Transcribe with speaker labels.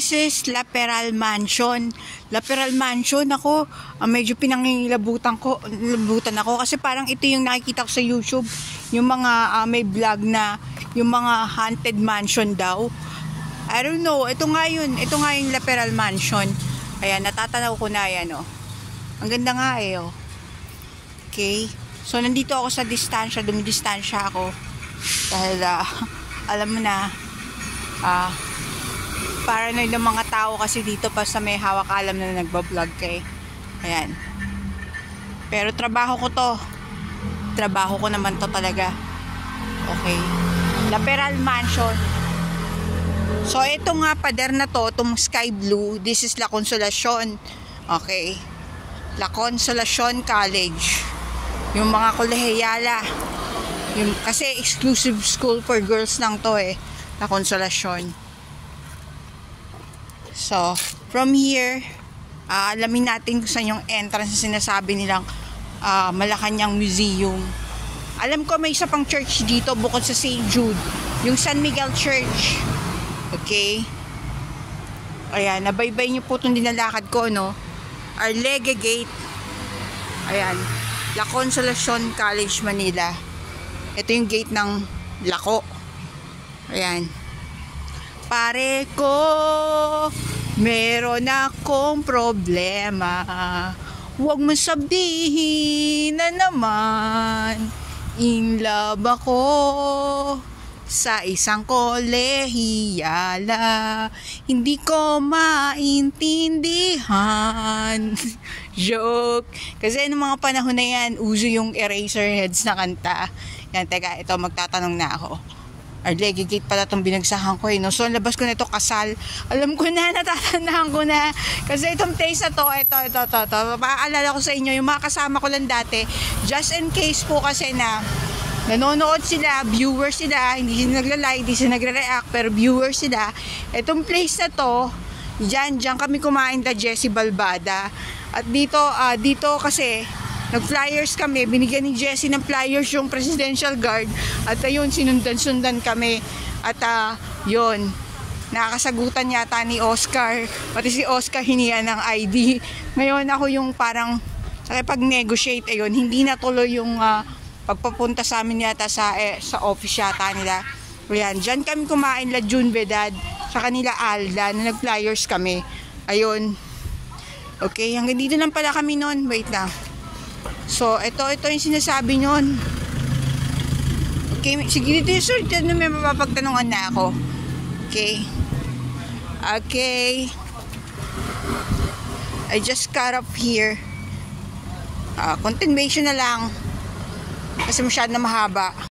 Speaker 1: This is La Peral Mansion. La Peral Mansion, ako, medyo pinangingilabutan ako kasi parang ito yung nakikita ko sa YouTube, yung mga may vlog na yung mga haunted mansion daw. I don't know, ito nga yung La Peral Mansion. Ayan, natatanaw ko na yan, oh. Ang ganda nga eh, oh. Okay, so nandito ako sa distansya, dumidistansya ako dahil alam mo na, paranoid ng mga tao kasi dito pa sa may hawak alam na nagbablog kay. Ayan. Pero trabaho ko to. Trabaho ko naman to talaga. Okay. La Peral Mansion. So ito nga pader na to, itong sky blue, this is La Consolacion. Okay. La Consolacion College. Yung mga kolehiyala. Yung, kasi exclusive school for girls lang to eh. La Consolacion. So, from here, alamin natin kung saan yung entrance na sinasabi nilang Malacanang Museum. Alam ko may isa pang church dito bukod sa St. Jude. Yung San Miguel Church. Okay? Ayan, nabaybay niyo po itong dinalakad ko, no? Arlegue Gate. Ayan. La Consolacion College, Manila. Ito yung gate ng Lako. Ayan. Pare ko, meron akong problema. Huwag mo sabihin na naman in love ako sa isang kolehiyala. Hindi ko maintindihan. Joke. Kasi noong mga panahon na yan, uso yung Eraserheads na kanta. Yan, teka, ito magtatanong na ako. Arlegue Gate pala itong binagsahan ko eh, no? So, labas ko na ito, kasal. Alam ko na, natatandaan ko na. Kasi itong place na to, ito. Paaalala ko sa inyo, yung mga kasama ko lang dati, just in case po kasi na nanonood sila, viewers sila, hindi sila nagla-like, hindi sila nagre-react, pero viewers sila. Itong place na to, dyan kami kumain da Jessie Balbada. At dito kasi, nag-flyers kami, binigyan ni Jessie ng flyers yung Presidential Guard at ayun, sinundan kami at yun, nakakasagutan yata ni Oscar, pati si Oscar hiniyan ng ID. Ngayon ako yung parang pag-negotiate, ayun, hindi natuloy yung pagpapunta sa amin yata sa office yata nila. Ayan, dyan kami kumain la June Vedad sa kanila Alda na nag-flyers kami. Ayun, okay, hanggang dito lang pala kami noon. Wait lang. So, ito yung sinasabi nyon. Okay, sige dito yung sir, may mapapagtanungan na ako. Okay. Okay. I just cut up here. Continuation na lang. Kasi masyado na mahaba.